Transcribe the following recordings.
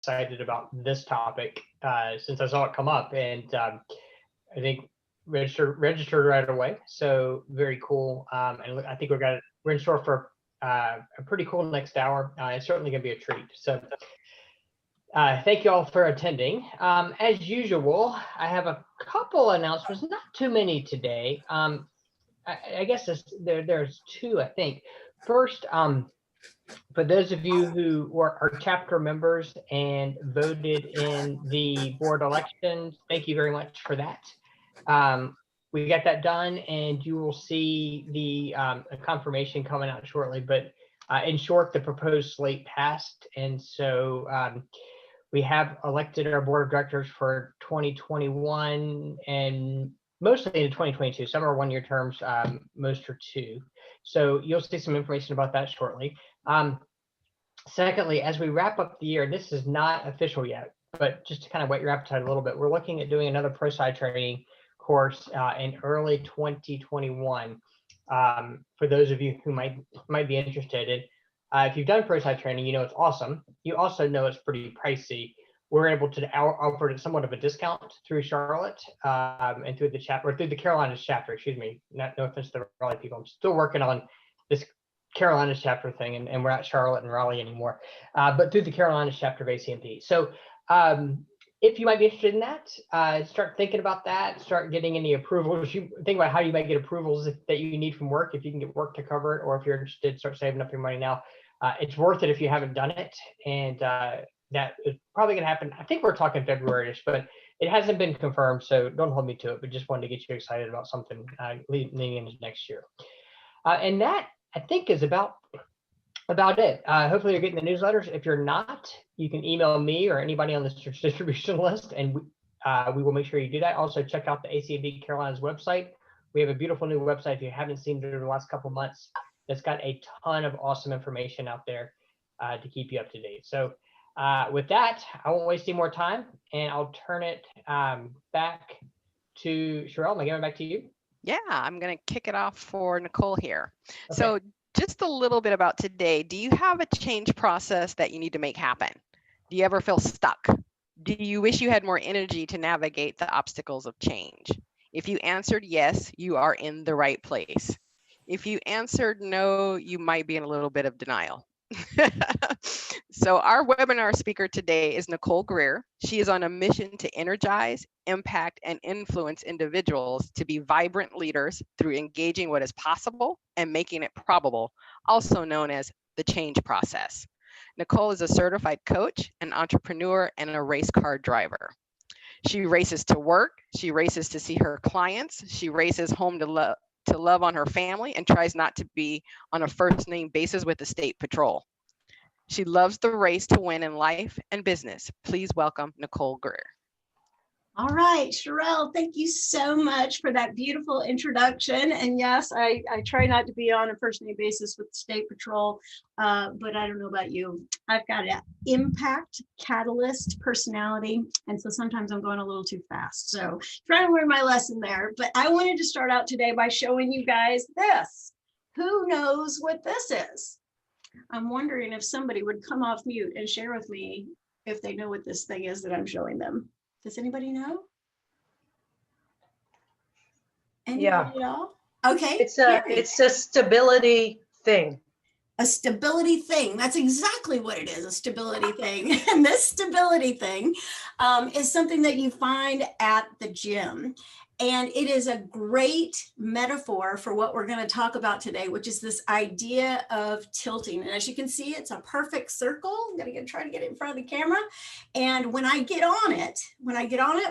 excited about this topic since I saw it come up, and I think registered right away. So very cool. And I think we're in store for a pretty cool next hour. It's certainly going to be a treat. So thank you all for attending. As usual, I have a couple announcements, not too many today. I guess there's two, I think. First, for those of you who are chapter members and voted in the board elections, thank you very much for that. We got that done, and you will see the confirmation coming out shortly. But in short, the proposed slate passed, and so we have elected our board of directors for 2021 and mostly into 2022. Some are one-year terms, most are two. So you'll see some information about that shortly. Secondly, as we wrap up the year, and this is not official yet, but just to kind of whet your appetite a little bit, we're looking at doing another ProSci training course in early 2021. For those of you who might be interested in, if you've done ProSci training, you know it's awesome. You also know it's pretty pricey. We're able to offer somewhat of a discount through Charlotte and through the chapter, or through the Carolinas chapter, excuse me. No offense to the Raleigh people. I'm still working on this Carolinas chapter thing, and we're not Charlotte and Raleigh anymore, but through the Carolinas chapter of ACMP. So if you might be interested in that, start thinking about that, start getting any approvals. You think about how you might get approvals that you need from work, if you can get work to cover it, or if you're interested, start saving up your money now. It's worth it if you haven't done it, and that is probably going to happen. I think we're talking February-ish, but it hasn't been confirmed, so don't hold me to it, but just wanted to get you excited about something leading into next year. And that, I think, is about it. Hopefully you're getting the newsletters. If you're not, you can email me or anybody on the distribution list, and we will make sure you do that. Also, check out the ACMP Carolinas website. We have a beautiful new website. If you haven't seen it over the last couple of months, that's got a ton of awesome information out there to keep you up to date. So with that, I won't waste any more time, and I'll turn it back to Sherelle. Am I giving it back to you? Yeah, I'm going to kick it off for Nicole here. Okay. So just a little bit about today. Do you have a change process that you need to make happen? Do you ever feel stuck? Do you wish you had more energy to navigate the obstacles of change? If you answered yes, you are in the right place. If you answered no, you might be in a little bit of denial. So our webinar speaker today is Nicole Greer. She is on a mission to energize, impact, and influence individuals to be vibrant leaders through engaging what is possible and making it probable, also known as the change process. Nicole is a certified coach, an entrepreneur, and a race car driver. She races to work, she races to see her clients, she races home to love on her family, and tries not to be on a first name basis with the state patrol. She loves the race to win in life and business. Please welcome Nicole Greer. All right, Sherelle, thank you so much for that beautiful introduction. And yes, I try not to be on a first name basis with the State Patrol, but I don't know about you. I've got an impact catalyst personality, and so sometimes I'm going a little too fast. So trying to learn my lesson there. But I wanted to start out today by showing you guys this. Who knows what this is? I'm wondering if somebody would come off mute and share with me if they know what this thing is that I'm showing them. Does anybody know? Anybody at all? Okay. It's a stability thing. A stability thing. That's exactly what it is, a stability thing. And this stability thing is something that you find at the gym. And it is a great metaphor for what we're going to talk about today, which is this idea of tilting. And as you can see, it's a perfect circle. I'm going to try to get it in front of the camera. And when I get on it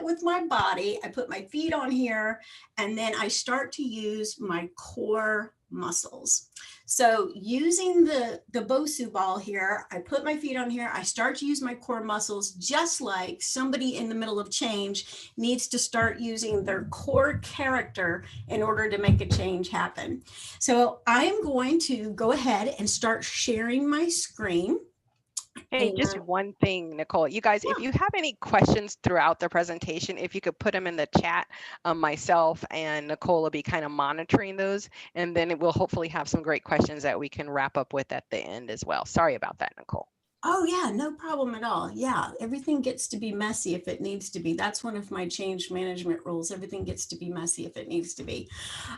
with my body, I put my feet on here, and then I start to use my core muscles. So using the Bosu ball here, I put my feet on here, I start to use my core muscles, just like somebody in the middle of change needs to start using their core character in order to make a change happen. So I'm going to go ahead and start sharing my screen. Hey, just one thing, Nicole. You guys, if you have any questions throughout the presentation, if you could put them in the chat, myself and Nicole will be kind of monitoring those, and then it will hopefully have some great questions that we can wrap up with at the end as well. Sorry about that, Nicole. Oh yeah, no problem at all. Yeah, everything gets to be messy if it needs to be. That's one of my change management rules. Everything gets to be messy if it needs to be.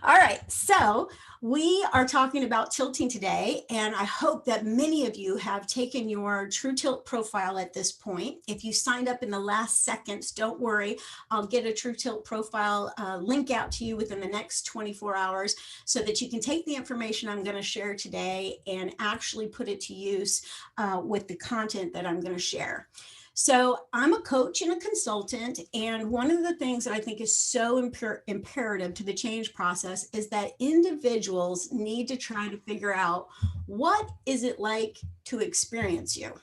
All right, so we are talking about tilting today, and I hope that many of you have taken your True Tilt profile at this point. If you signed up in the last seconds, don't worry. I'll get a True Tilt profile link out to you within the next 24 hours so that you can take the information I'm going to share today and actually put it to use with the content that I'm going to share. So I'm a coach and a consultant, and one of the things that I think is so imperative to the change process is that individuals need to try to figure out, what is it like to experience you,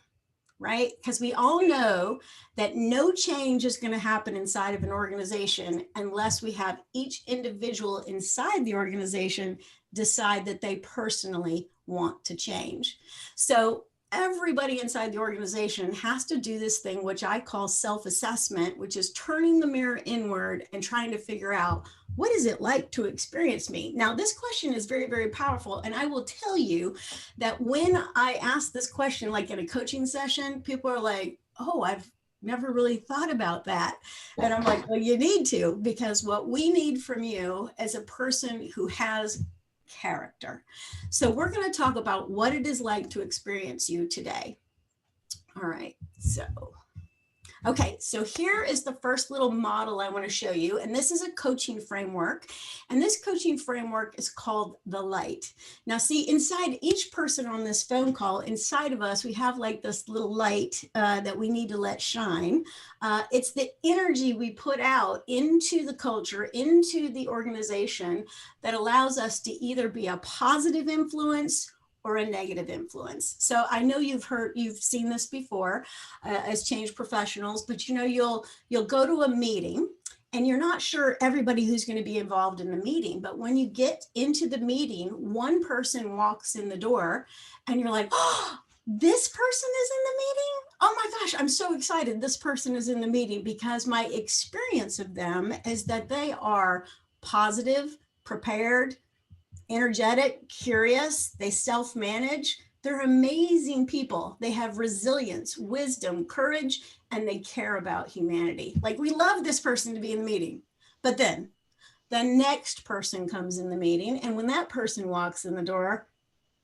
right? Because we all know that no change is going to happen inside of an organization unless we have each individual inside the organization decide that they personally want to change. So everybody inside the organization has to do this thing, which I call self-assessment, which is turning the mirror inward and trying to figure out, what is it like to experience me? Now, this question is very, very powerful. And I will tell you that when I ask this question, like in a coaching session, people are like, oh, I've never really thought about that. And I'm like, well, you need to, because what we need from you as a person who has character. So we're going to talk about what it is like to experience you today. All right. So here is the first little model I want to show you. And this is a coaching framework. And this coaching framework is called the light. Now, see, inside each person on this phone call, inside of us, we have like this little light that we need to let shine. It's the energy we put out into the culture, into the organization, that allows us to either be a positive influence or a negative influence. So I know you've seen this before as change professionals, but you'll go to a meeting and you're not sure everybody who's going to be involved in the meeting. But when you get into the meeting, one person walks in the door and you're like, oh, this person is in the meeting? Oh my gosh, I'm so excited. This person is in the meeting, because my experience of them is that they are positive, prepared, energetic, curious, they self-manage. They're amazing people. They have resilience, wisdom, courage, and they care about humanity. Like, we love this person to be in the meeting. But then the next person comes in the meeting, and when that person walks in the door,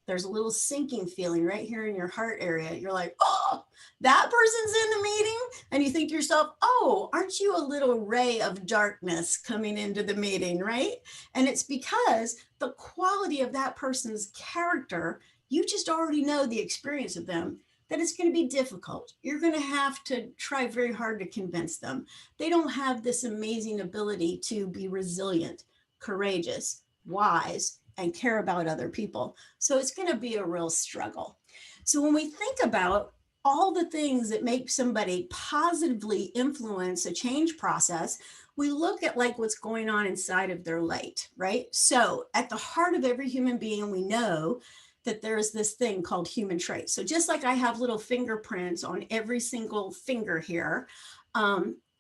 there's a little sinking feeling right here in your heart area. You're like, oh, that person's in the meeting. And you think to yourself, oh, aren't you a little ray of darkness coming into the meeting, right? And it's because the quality of that person's character, you just already know the experience of them, that it's going to be difficult. You're going to have to try very hard to convince them. They don't have this amazing ability to be resilient, courageous, wise, and care about other people. So it's going to be a real struggle. So when we think about all the things that make somebody positively influence a change process, we look at like what's going on inside of their light, right? So at the heart of every human being, we know that there's this thing called human traits. So just like I have little fingerprints on every single finger here,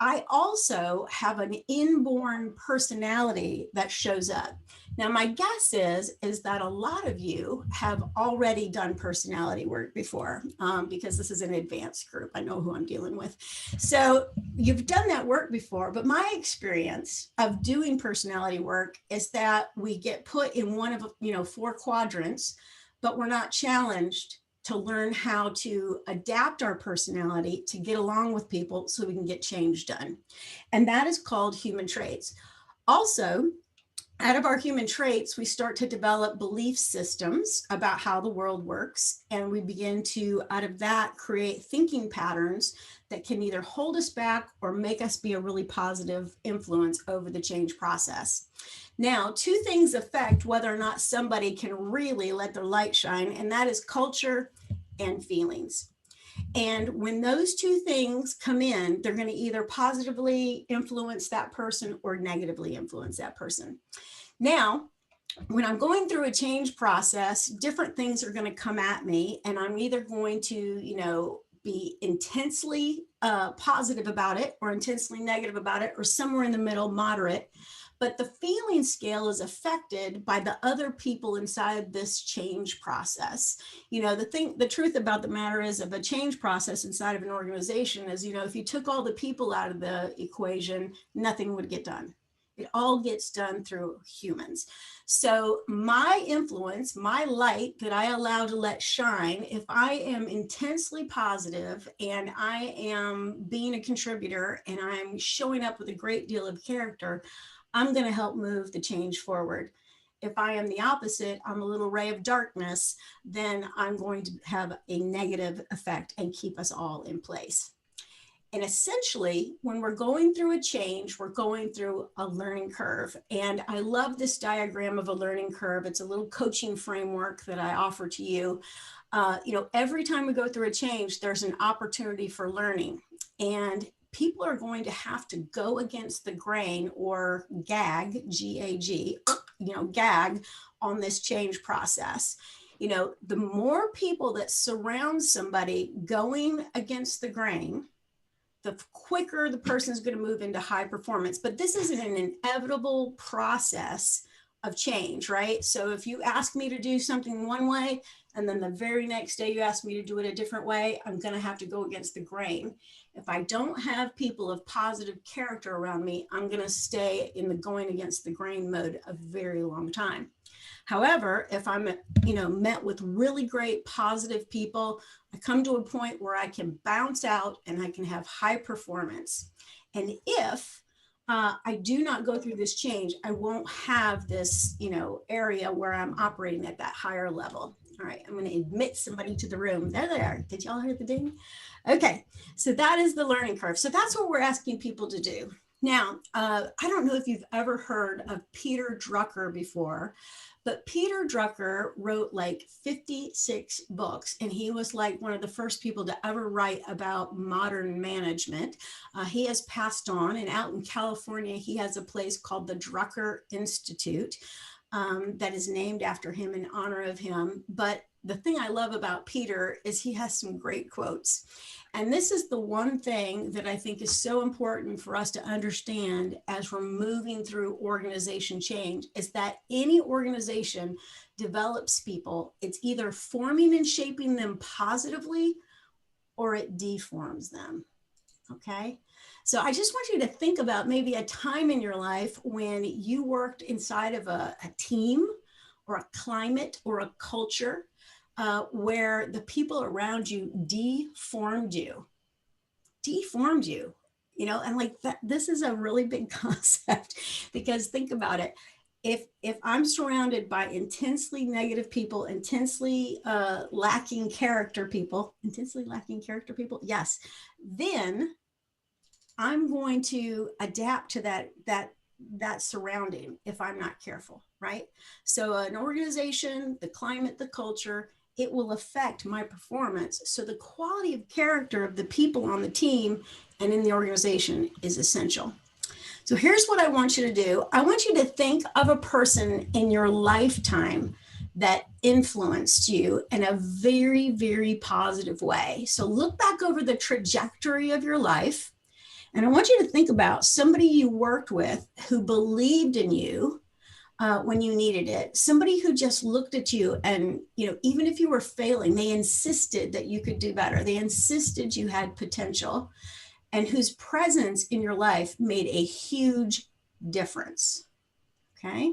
I also have an inborn personality that shows up. Now, my guess is that a lot of you have already done personality work before, because this is an advanced group. I know who I'm dealing with. So you've done that work before, but my experience of doing personality work is that we get put in one of 4 quadrants, but we're not challenged to learn how to adapt our personality to get along with people so we can get change done. And that is called human traits. Also, out of our human traits, we start to develop belief systems about how the world works. And we begin to, out of that, create thinking patterns that can either hold us back or make us be a really positive influence over the change process. Now, 2 things affect whether or not somebody can really let their light shine, and that is culture and feelings. And when those 2 things come in, they're going to either positively influence that person or negatively influence that person. Now, when I'm going through a change process, different things are going to come at me, and I'm either going to, be intensely positive about it or intensely negative about it or somewhere in the middle, moderate. But the feeling scale is affected by the other people inside this change process. The truth about the matter is, of a change process inside of an organization is, if you took all the people out of the equation, nothing would get done. It all gets done through humans. So my influence, my light that I allow to let shine, if I am intensely positive and I am being a contributor and I'm showing up with a great deal of character, I'm going to help move the change forward. If I am the opposite, I'm a little ray of darkness, then I'm going to have a negative effect and keep us all in place. And essentially, when we're going through a change, we're going through a learning curve. And I love this diagram of a learning curve. It's a little coaching framework that I offer to you. Every time we go through a change, there's an opportunity for learning. And people are going to have to go against the grain or gag, G-A-G, gag on this change process. The more people that surround somebody going against the grain, the quicker the person is going to move into high performance. But this is an inevitable process of change, right? So if you ask me to do something one way, and then the very next day you ask me to do it a different way, I'm going to have to go against the grain. If I don't have people of positive character around me, I'm going to stay in the going against the grain mode a very long time. However, if I'm, met with really great positive people, I come to a point where I can bounce out and I can have high performance. And if I do not go through this change, I won't have this, area where I'm operating at that higher level. All right, I'm going to admit somebody to the room. There they are. Did y'all hear the ding? Okay, so that is the learning curve. So that's what we're asking people to do. Now, I don't know if you've ever heard of Peter Drucker before, but Peter Drucker wrote like 56 books, and he was like one of the first people to ever write about modern management. He has passed on, and out in California, he has a place called the Drucker Institute that is named after him in honor of him. But the thing I love about Peter is he has some great quotes. And this is the one thing that I think is so important for us to understand as we're moving through organization change, is that any organization develops people. It's either forming and shaping them positively or it deforms them. Okay. So I just want you to think about maybe a time in your life when you worked inside of a team or a climate or a culture where the people around you deformed you, and like that, this is a really big concept, because think about it. If I'm surrounded by intensely negative people, intensely lacking character people, yes, then I'm going to adapt to that surrounding if I'm not careful, right? So an organization, the climate, the culture, it will affect my performance. So the quality of character of the people on the team and in the organization is essential. So here's what I want you to do. I want you to think of a person in your lifetime that influenced you in a very, very positive way. So look back over the trajectory of your life, and I want you to think about somebody you worked with who believed in you when you needed it, somebody who just looked at you and, even if you were failing, they insisted that you could do better. They insisted you had potential, and whose presence in your life made a huge difference. Okay.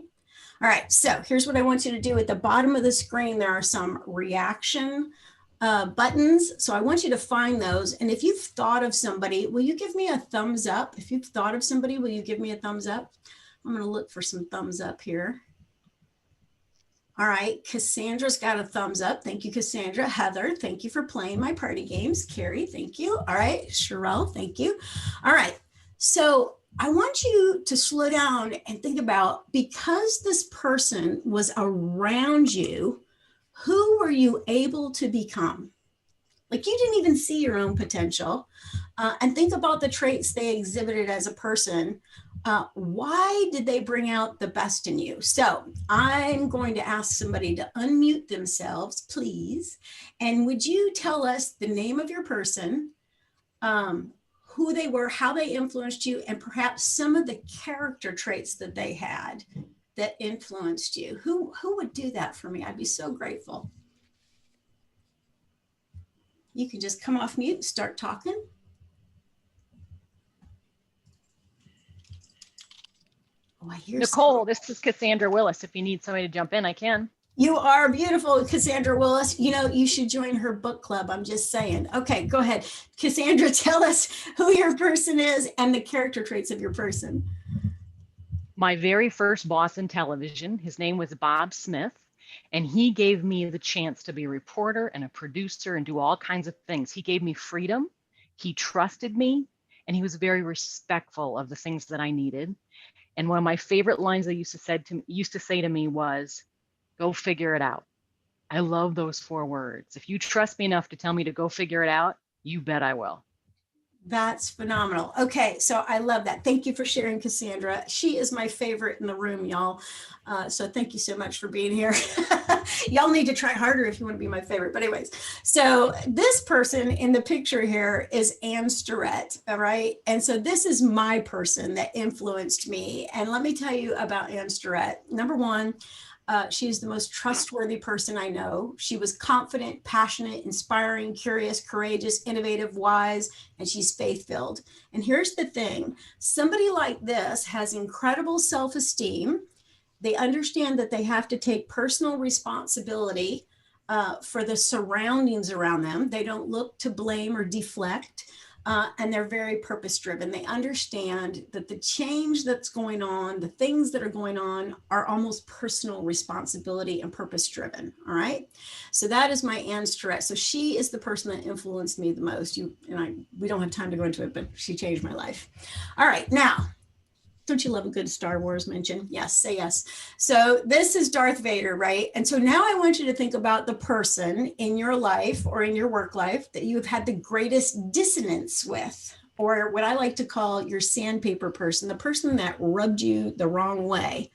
All right. So here's what I want you to do. At the bottom of the screen, there are some reaction buttons. So I want you to find those. And if you've thought of somebody, will you give me a thumbs up? If you've thought of somebody, will you give me a thumbs up? I'm going to look for some thumbs up here. All right, Cassandra's got a thumbs up. Thank you, Cassandra. Heather, thank you for playing my party games. Carrie, thank you. All right, Sherelle, thank you. All right, so I want you to slow down and think about, because this person was around you, who were you able to become? Like, you didn't even see your own potential. And think about the traits they exhibited as a person. Why did they bring out the best in you? So I'm going to ask somebody to unmute themselves, please. And would you tell us the name of your person, who they were, how they influenced you, and perhaps some of the character traits that they had that influenced you? Who would do that for me? I'd be so grateful. You can just come off mute and start talking. Oh, I hear Nicole, this is Cassandra Willis. If you need somebody to jump in, I can. You are beautiful, Cassandra Willis. You know, you should join her book club. I'm just saying. Okay, go ahead. Cassandra, tell us who your person is and the character traits of your person. My very first boss in television, his name was Bob Smith, and he gave me the chance to be a reporter and a producer and do all kinds of things. He gave me freedom. He trusted me, and he was very respectful of the things that I needed. And one of my favorite lines they used to say to me was, "Go figure it out." I love those 4 words. If you trust me enough to tell me to go figure it out, you bet I will. That's phenomenal. Okay, so I love that. Thank you for sharing, Cassandra. She is my favorite in the room, y'all. So thank you so much for being here. Y'all need to try harder if you want to be my favorite. But anyways, so this person in the picture here is Ann Starrett, all right? And so this is my person that influenced me. And let me tell you about Ann Starrett. Number one, she's the most trustworthy person I know. She was confident, passionate, inspiring, curious, courageous, innovative, wise, and she's faith-filled. And here's the thing, somebody like this has incredible self-esteem. They understand that they have to take personal responsibility for the surroundings around them. They don't look to blame or deflect. And they're very purpose-driven. They understand that the change that's going on, the things that are going on are almost personal responsibility and purpose-driven, all right? So that is my Ann Starrett. So she is the person that influenced me the most. We don't have time to go into it, but she changed my life. All right, now, don't you love a good Star Wars mention? Yes, say yes. So this is Darth Vader, right? And so now I want you to think about the person in your life or in your work life that you've had the greatest dissonance with, or what I like to call your sandpaper person, the person that rubbed you the wrong way.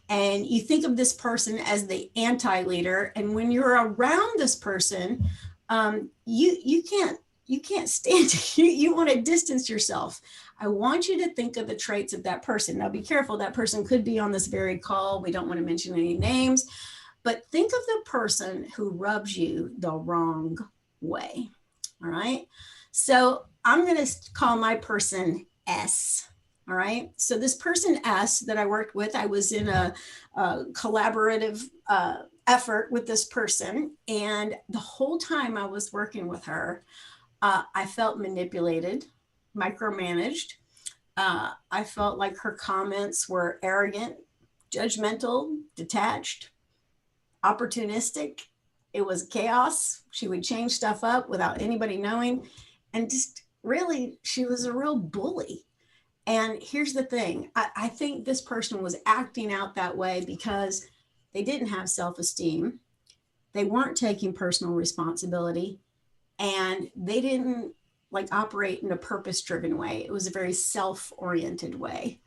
And you think of this person as the anti-leader. And when you're around this person, you can't stand it. You want to distance yourself. I want you to think of the traits of that person. Now be careful, that person could be on this very call. We don't want to mention any names, but think of the person who rubs you the wrong way. All right. So I'm going to call my person S. All right. So this person S that I worked with, I was in a collaborative effort with this person. And the whole time I was working with her, I felt manipulated, micromanaged. I felt like her comments were arrogant, judgmental, detached, opportunistic. It was chaos. She would change stuff up without anybody knowing. And just really, she was a real bully. And here's the thing. I think this person was acting out that way because they didn't have self-esteem. They weren't taking personal responsibility. And they didn't operate in a purpose-driven way. It was a very self-oriented way.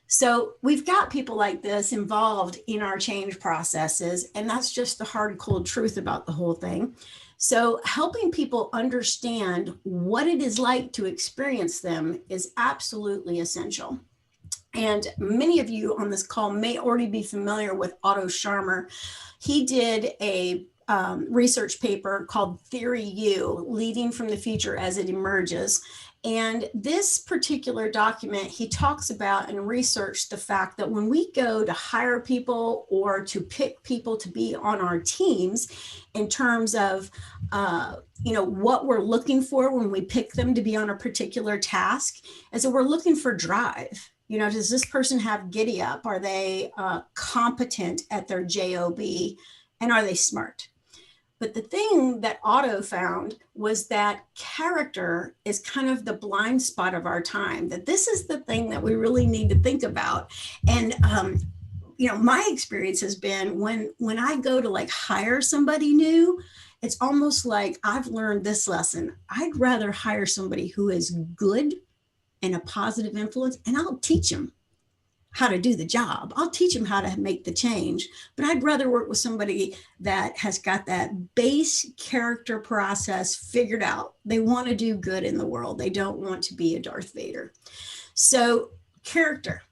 So we've got people like this involved in our change processes, and that's just the hard, cold truth about the whole thing. So helping people understand what it is like to experience them is absolutely essential. And many of you on this call may already be familiar with Otto Scharmer. He did a research paper called Theory U, Leading from the Future as It Emerges. And this particular document, he talks about and researched the fact that when we go to hire people or to pick people to be on our teams in terms of, what we're looking for when we pick them to be on a particular task, and so we're looking for drive. Does this person have giddy up? Are they competent at their job? And are they smart? But the thing that Otto found was that character is kind of the blind spot of our time, that this is the thing that we really need to think about. And, my experience has been when I go to hire somebody new, it's almost like I've learned this lesson. I'd rather hire somebody who is good and a positive influence, and I'll teach them. how to do the job. I'll teach them how to make the change, but I'd rather work with somebody that has got that base character process figured out. They want to do good in the world. They don't want to be a Darth Vader. So character.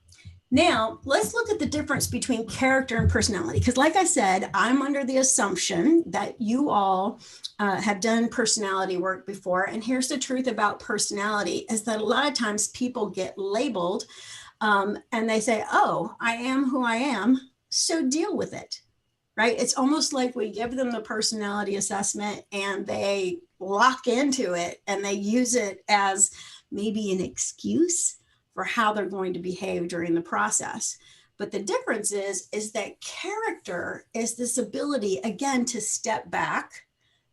Now, let's look at the difference between character and personality. Because like I said, I'm under the assumption that you all have done personality work before. And here's the truth about personality is that a lot of times people get labeled and they say, oh, I am who I am, so deal with it, right? It's almost like we give them the personality assessment and they lock into it and they use it as maybe an excuse for how they're going to behave during the process. But the difference is that character is this ability, again, to step back,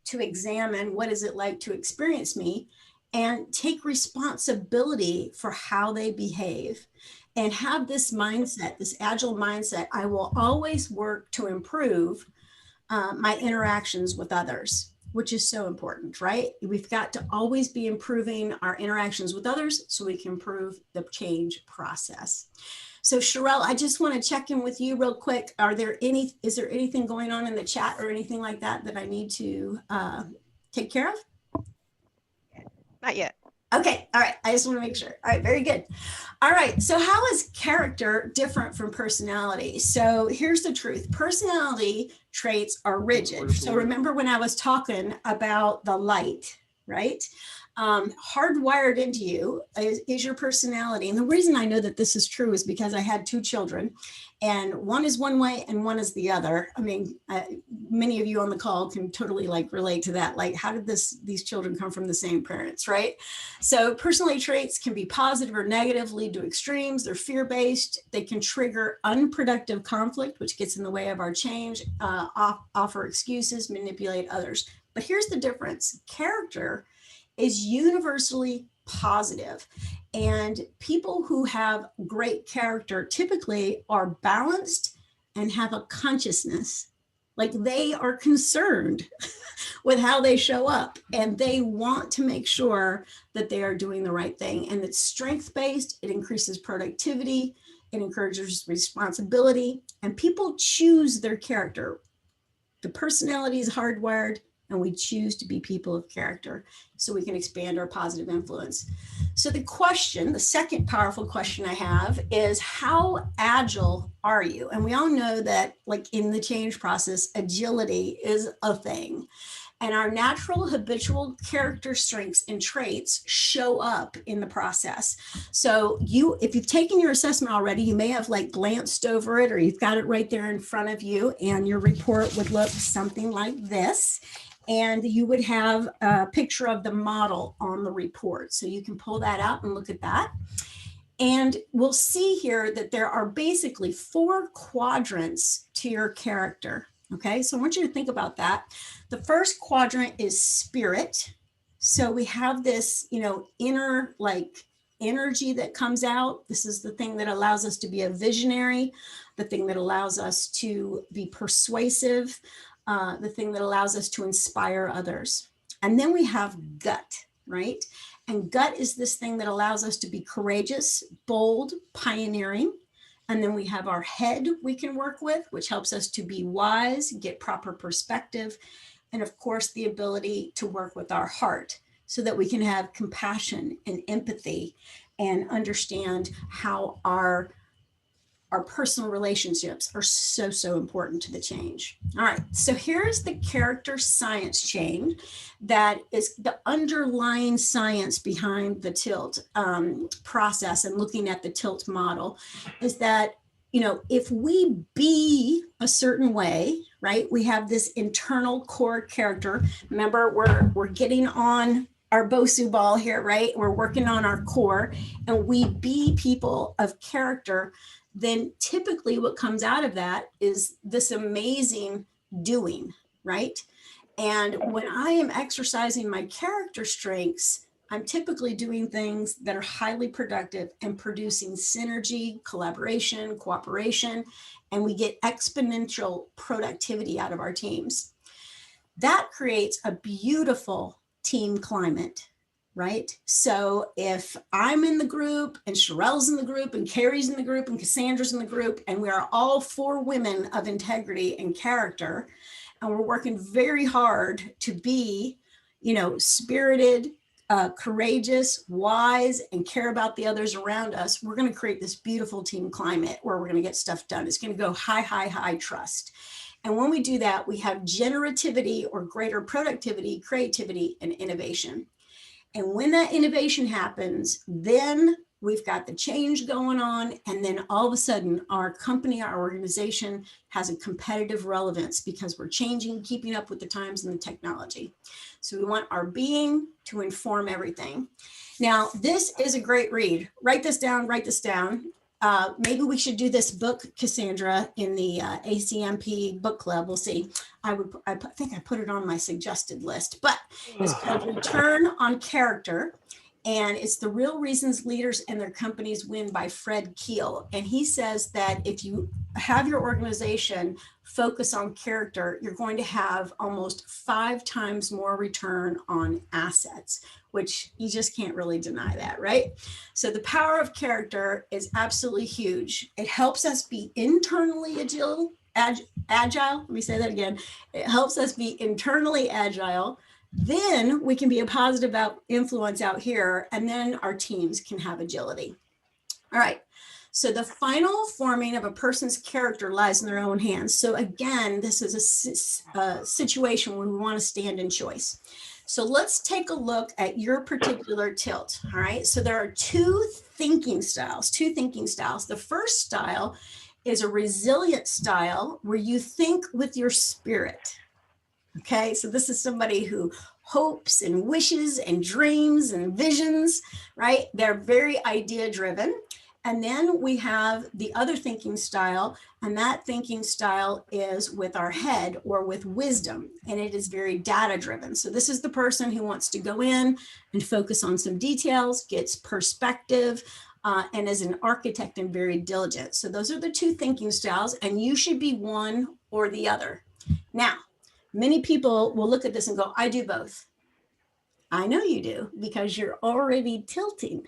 to examine what is it like to experience me, and take responsibility for how they behave, and have this mindset, this agile mindset. I will always work to improve my interactions with others, which is so important, right? We've got to always be improving our interactions with others so we can improve the change process. So Sherelle, I just want to check in with you real quick. Is there anything going on in the chat or anything like that that I need to take care of? Not yet. Okay, all right, I just want to make sure. All right, very good. All right, so how is character different from personality? So here's the truth. Personality traits are rigid. So remember when I was talking about the light, right? Hardwired into you is your personality. And the reason I know that this is true is because I had 2 children, and one is one way and one is the other. I mean, many of you on the call can totally relate to that. Like, how did these children come from the same parents, right? So personality traits can be positive or negative, lead to extremes. They're fear-based. They can trigger unproductive conflict, which gets in the way of our change, offer excuses, manipulate others. But here's the difference. Character is universally positive. And people who have great character typically are balanced and have a consciousness. Like, they are concerned with how they show up, and they want to make sure that they are doing the right thing. And it's strength-based. It increases productivity. It encourages responsibility, and people choose their character. The personality is hardwired, and we choose to be people of character so we can expand our positive influence. So the second powerful question I have is, how agile are you? And we all know that, like, in the change process, agility is a thing. And our natural habitual character strengths and traits show up in the process. So if you've taken your assessment already, you may have glanced over it, or you've got it right there in front of you, and your report would look something like this. And you would have a picture of the model on the report. So you can pull that out and look at that. And we'll see here that there are basically 4 quadrants to your character. Okay, so I want you to think about that. The first quadrant is spirit. So we have this, inner energy that comes out. This is the thing that allows us to be a visionary, the thing that allows us to be persuasive, the thing that allows us to inspire others. And then we have gut, right? And gut is this thing that allows us to be courageous, bold, pioneering. And then we have our head we can work with, which helps us to be wise, get proper perspective. And of course, the ability to work with our heart so that we can have compassion and empathy and understand how our personal relationships are so important to the change. All right, so here's the character science chain that is the underlying science behind the TILT process, and looking at the TILT model is that, if we be a certain way, right, we have this internal core character. Remember, we're getting on our Bosu ball here, right? We're working on our core, and we be people of character. Then typically what comes out of that is this amazing doing, right? And when I am exercising my character strengths, I'm typically doing things that are highly productive and producing synergy, collaboration, cooperation, and we get exponential productivity out of our teams. That creates a beautiful team climate. right? So if I'm in the group and Sherelle's in the group and Carrie's in the group and Cassandra's in the group, and we are all 4 women of integrity and character, and we're working very hard to be, spirited, courageous, wise, and care about the others around us, we're going to create this beautiful team climate where we're going to get stuff done. It's going to go high, high, high trust. And when we do that, we have generativity or greater productivity, creativity, and innovation. And when that innovation happens, then we've got the change going on. And then all of a sudden, our company, our organization has a competitive relevance because we're changing, keeping up with the times and the technology. So we want our being to inform everything. Now, this is a great read. Write this down, write this down. Maybe we should do this book, Cassandra, in the ACMP book club. We'll see. I think I put it on my suggested list, but it's called Return on Character. And it's The Real Reasons Leaders and Their Companies Win by Fred Keel. And he says that if you have your organization focus on character, you're going to have almost 5 times more return on assets, which you just can't really deny that, right? So the power of character is absolutely huge. It helps us be internally agile. Let me say that again. It helps us be internally agile. Then we can be a positive influence out here, and then our teams can have agility. All right. So the final forming of a person's character lies in their own hands. So again, this is a situation where we want to stand in choice. So let's take a look at your particular tilt. All right. So there are 2 thinking styles. The first style is a resilient style where you think with your spirit. Okay, so this is somebody who hopes and wishes and dreams and visions, right? They're very idea driven. And then we have the other thinking style, and that thinking style is with our head or with wisdom, and it is very data driven. So this is the person who wants to go in and focus on some details, gets perspective, and is an architect and very diligent. So those are the 2 thinking styles, and you should be one or the other. Now, many people will look at this and go, I do both. I know you do because you're already tilting.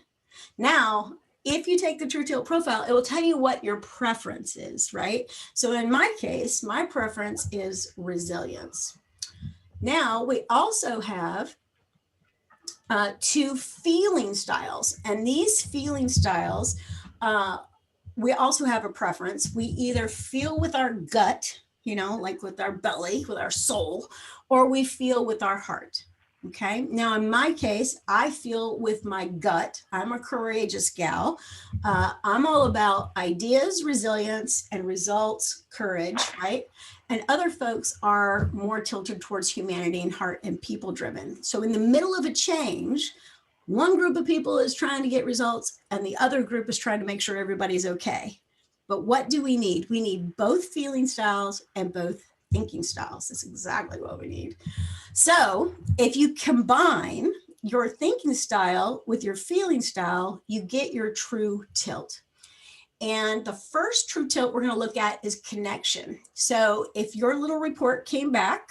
Now, if you take the True Tilt profile, it will tell you what your preference is, right? So in my case, my preference is resilience. Now, we also have 2 feeling styles. And these feeling styles, we also have a preference. We either feel with our gut, like with our belly, with our soul, or we feel with our heart. Okay. Now, in my case, I feel with my gut. I'm a courageous gal. I'm all about ideas, resilience, and results, courage, right? And other folks are more tilted towards humanity and heart and people driven. So in the middle of a change, one group of people is trying to get results and the other group is trying to make sure everybody's okay. But what do we need? We need both feeling styles and both thinking styles. That's exactly what we need. So if you combine your thinking style with your feeling style, you get your true tilt. And the first true tilt we're going to look at is connection. So if your little report came back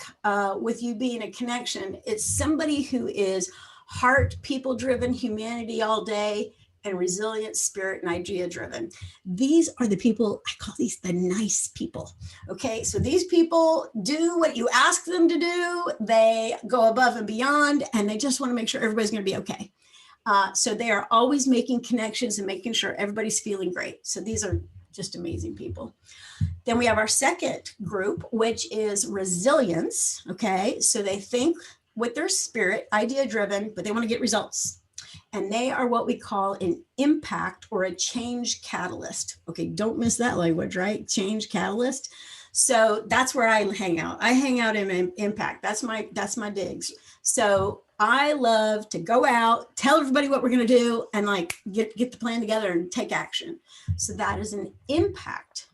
with you being a connection, it's somebody who is heart, people driven, humanity all day, and resilient, spirit, and idea driven. These are the people, I call these the nice people. Okay, so these people do what you ask them to do. They go above and beyond, and they just want to make sure everybody's going to be okay. So they are always making connections and making sure everybody's feeling great. So these are just amazing people. Then we have our second group, which is resilience. Okay, so they think with their spirit, idea driven, but they want to get results. And they are what we call an impact or a change catalyst. Okay, don't miss that language, right? Change catalyst. So that's where I hang out. I hang out in impact. That's my digs. So I love to go out, tell everybody what we're going to do, and like get the plan together and take action. So that is an impact.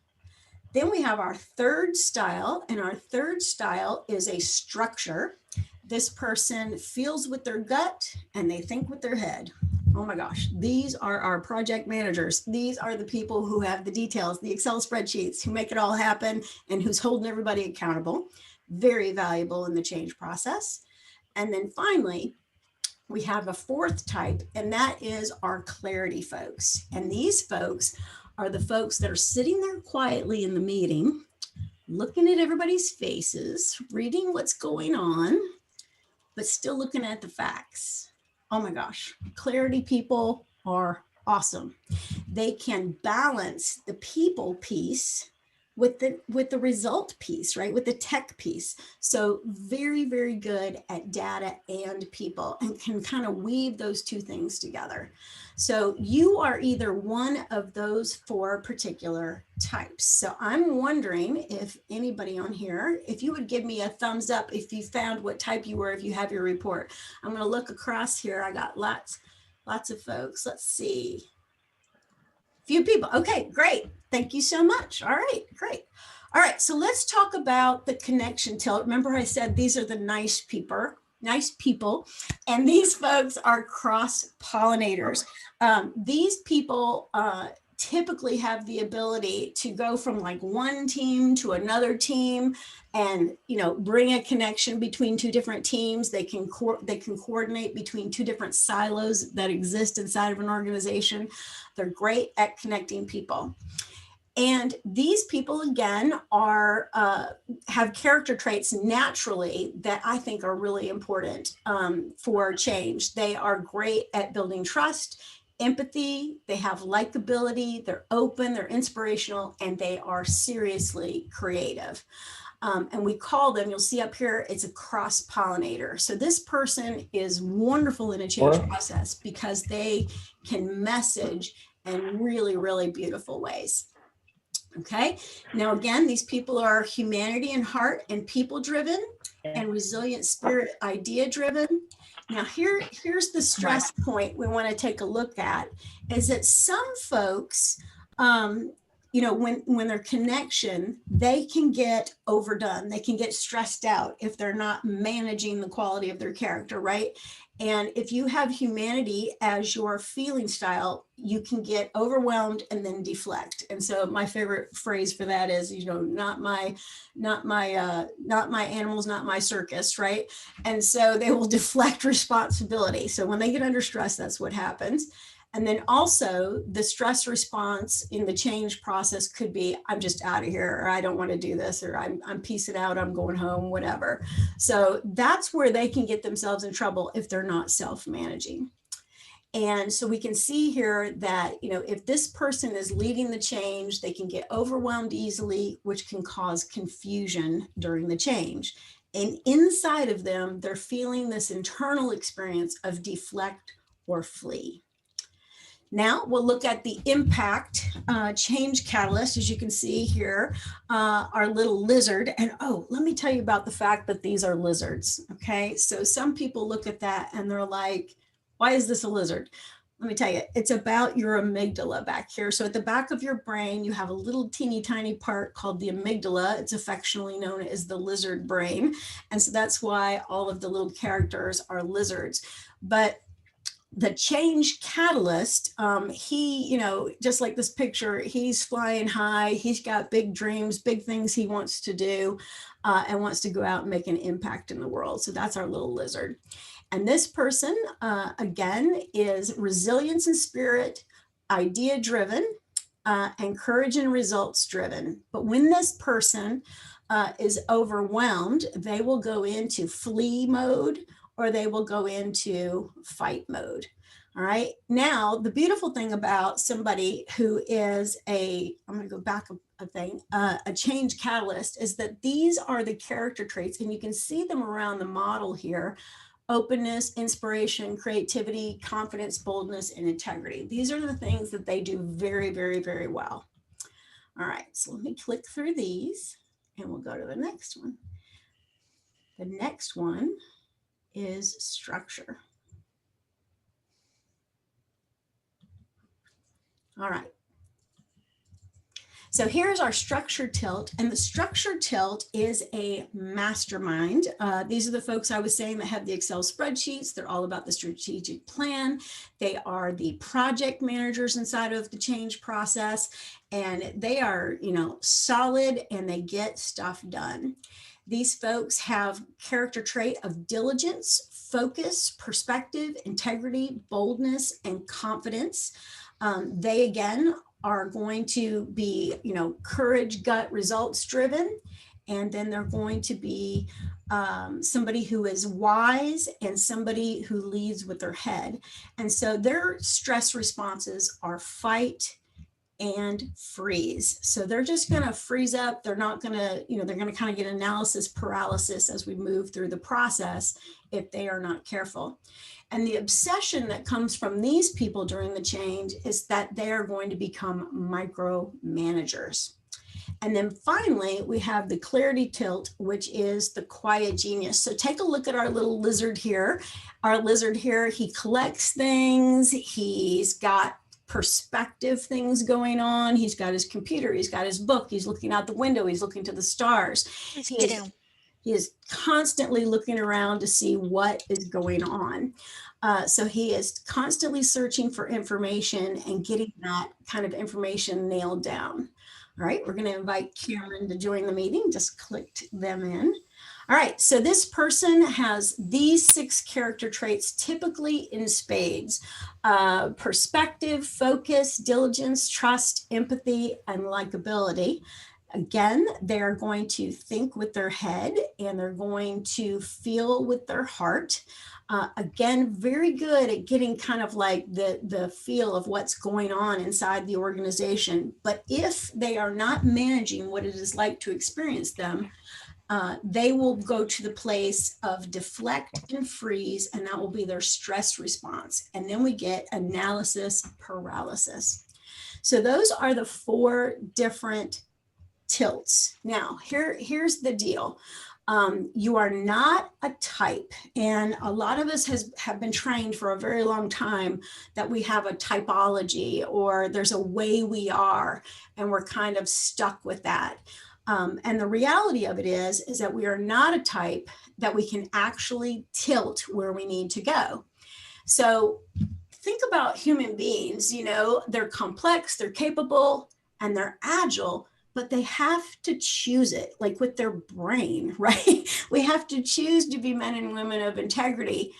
Then we have our third style, and our third style is a structure. This person feels with their gut and they think with their head. Oh my gosh, these are our project managers. These are the people who have the details, the Excel spreadsheets, who make it all happen and who's holding everybody accountable. Very valuable in the change process. And then finally, we have a fourth type, and that is our clarity folks. And these folks are the folks that are sitting there quietly in the meeting, looking at everybody's faces, reading what's going on, but still looking at the facts. Oh my gosh, clarity people are awesome. They can balance the people piece with the result piece, right? With the tech piece. So very, very good at data and people, and can kind of weave those two things together. So you are either one of those four particular types. So I'm wondering if anybody on here, if you would give me a thumbs up if you found what type you were, if you have your report. I'm going to look across here. I got lots of folks. Let's see. Few people. Okay, great. Thank you so much. All right, great. All right, so let's talk about the connection tilt. Remember I said these are the nice people, and these folks are cross-pollinators. These people typically have the ability to go from like one team to another team and, you know, bring a connection between two different teams. They can coordinate between two different silos that exist inside of an organization. They're great at connecting people. And these people, again, are have character traits naturally that I think are really important for change. They are great at building trust, empathy, they have likability, they're open, they're inspirational, and they are seriously creative. And we call them, you'll see up here, it's a cross-pollinator. So this person is wonderful in a change process because they can message in really, really beautiful ways. Okay, now again, these people are humanity and heart and people driven and resilient spirit idea driven. Now here's the stress point we want to take a look at is that some folks, you know, when their connection, they can get overdone. They can get stressed out if they're not managing the quality of their character, right? And if you have humanity as your feeling style, you can get overwhelmed and then deflect. And so my favorite phrase for that is, you know, not my animals, not my circus, right? And so they will deflect responsibility. So when they get under stress, that's what happens. And then also the stress response in the change process could be, I'm just out of here, or I don't want to do this, or I'm peacing out, I'm going home, whatever. So that's where they can get themselves in trouble if they're not self-managing. And so we can see here that, you know, if this person is leading the change, they can get overwhelmed easily, which can cause confusion during the change. And inside of them, they're feeling this internal experience of deflect or flee. Now we'll look at the impact change catalyst. As you can see here, our little lizard. And oh, let me tell you about the fact that these are lizards. Okay, so some people look at that and they're like, why is this a lizard? Let me tell you, it's about your amygdala back here. So at the back of your brain, you have a little teeny tiny part called the amygdala. It's affectionately known as the lizard brain. And so that's why all of the little characters are lizards. But the change catalyst, he, you know, just like this picture, he's flying high, he's got big dreams, big things he wants to do, and wants to go out and make an impact in the world. So that's our little lizard. And this person, again, is resilience and spirit, idea driven, and courage and results driven. But when this person is overwhelmed, they will go into flee mode, or they will go into fight mode. All right. Now, the beautiful thing about somebody who is I'm going to go back a change catalyst is that these are the character traits, and you can see them around the model here: openness, inspiration, creativity, confidence, boldness, and integrity. These are the things that they do very, very, very well. All right. So let me click through these and we'll go to the next one. The next one is structure. All right. So here's our structure tilt, and the structure tilt is a mastermind. These are the folks I was saying that have the Excel spreadsheets. They're all about the strategic plan. They are the project managers inside of the change process, and they are, you know, solid, and they get stuff done. These folks have character trait of diligence, focus, perspective, integrity, boldness, and confidence. They again are going to be, courage, gut, results driven. And then they're going to be somebody who is wise and somebody who leads with their head. And so their stress responses are fight and freeze. So they're just going to freeze up. They're not going to, they're going to kind of get analysis paralysis as we move through the process if they are not careful. And the obsession that comes from these people during the change is that they are going to become micromanagers. And then finally, we have the clarity tilt, which is the quiet genius. So take a look at our little lizard here. Our lizard here, he collects things. He's got perspective things going on. He's got his computer. He's got his book. He's looking out the window. He's looking to the stars. He is constantly looking around to see what is going on. So he is constantly searching for information and getting that kind of information nailed down. All right, we're going to invite Cameron to join the meeting. Just clicked them in. All right, so this person has these 6 character traits typically in spades: perspective, focus, diligence, trust, empathy, and likability. Again, they're going to think with their head and they're going to feel with their heart. Again, very good at getting kind of like the feel of what's going on inside the organization. But if they are not managing what it is like to experience them, they will go to the place of deflect and freeze, and that will be their stress response. And then we get analysis paralysis. So those are the 4 different tilts. Now, here's the deal. You are not a type, and a lot of us have been trained for a very long time that we have a typology, or there's a way we are, and we're kind of stuck with that. And the reality of it is that we are not a type that we can actually tilt where we need to go. So think about human beings, they're complex, they're capable, and they're agile, but they have to choose it, like with their brain, right? We have to choose to be men and women of integrity.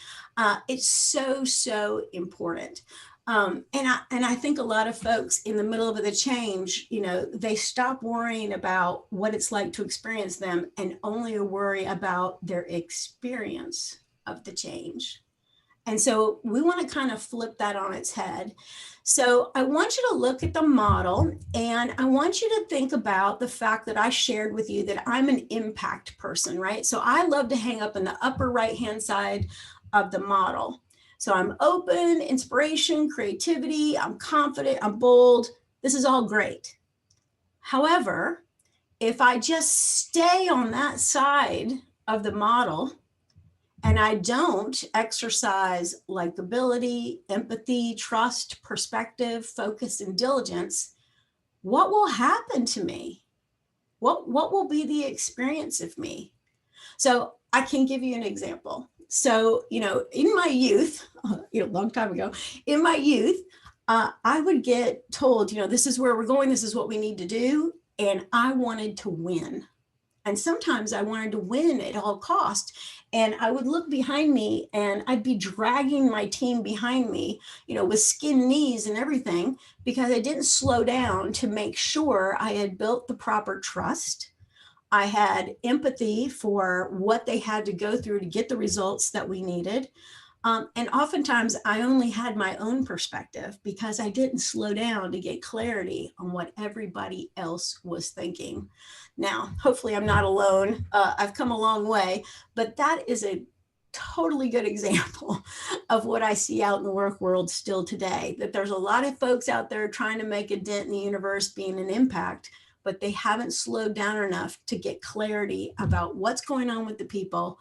It's so important. And I think a lot of folks in the middle of the change, they stop worrying about what it's like to experience them and only worry about their experience of the change. And so we want to kind of flip that on its head. So I want you to look at the model, and I want you to think about the fact that I shared with you that I'm an impact person, right? So I love to hang up in the upper right-hand side of the model. So I'm open, inspiration, creativity, I'm confident, I'm bold. This is all great. However, if I just stay on that side of the model, and I don't exercise likability, empathy, trust, perspective, focus, and diligence, what will happen to me? What will be the experience of me? So I can give you an example. So, in my youth, a long time ago, in my youth, I would get told, this is where we're going, this is what we need to do. And I wanted to win. And sometimes I wanted to win at all costs. And I would look behind me and I'd be dragging my team behind me, with skinned knees and everything, because I didn't slow down to make sure I had built the proper trust. I had empathy for what they had to go through to get the results that we needed. And oftentimes I only had my own perspective because I didn't slow down to get clarity on what everybody else was thinking. Now, hopefully I'm not alone. I've come a long way, but that is a totally good example of what I see out in the work world still today, that there's a lot of folks out there trying to make a dent in the universe, being an impact, but they haven't slowed down enough to get clarity about what's going on with the people